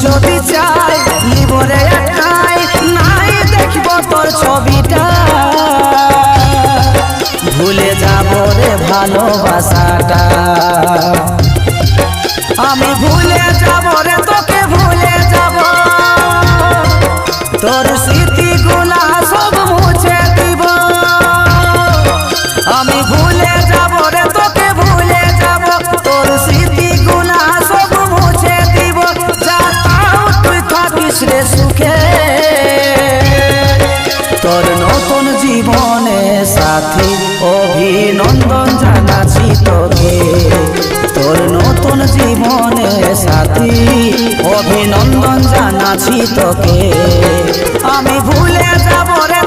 যদি চাই লিবরে একটাই নাই দেখব তোর ছবিটা ভুলে যাব রে ভালোবাসাটা আমি ভুলে যাব রে তোকে ভুলে যাব তোর স্মৃতিগুলা সব মুছে দিব আমি ভুলে যাব রে তোকে ভুলে যাব তোর স্মৃতিগুলা সব মুছে দিব যা তাও তুই থাকিস রে সুখে তোর নতুন জীবনে সাথী অভিনন্দন জানাচ্ছি তোকে তোর নতুন জীবনে সাথী অভিনন্দন জানাচ্ছি তোকে আমি ভুলে যাব রে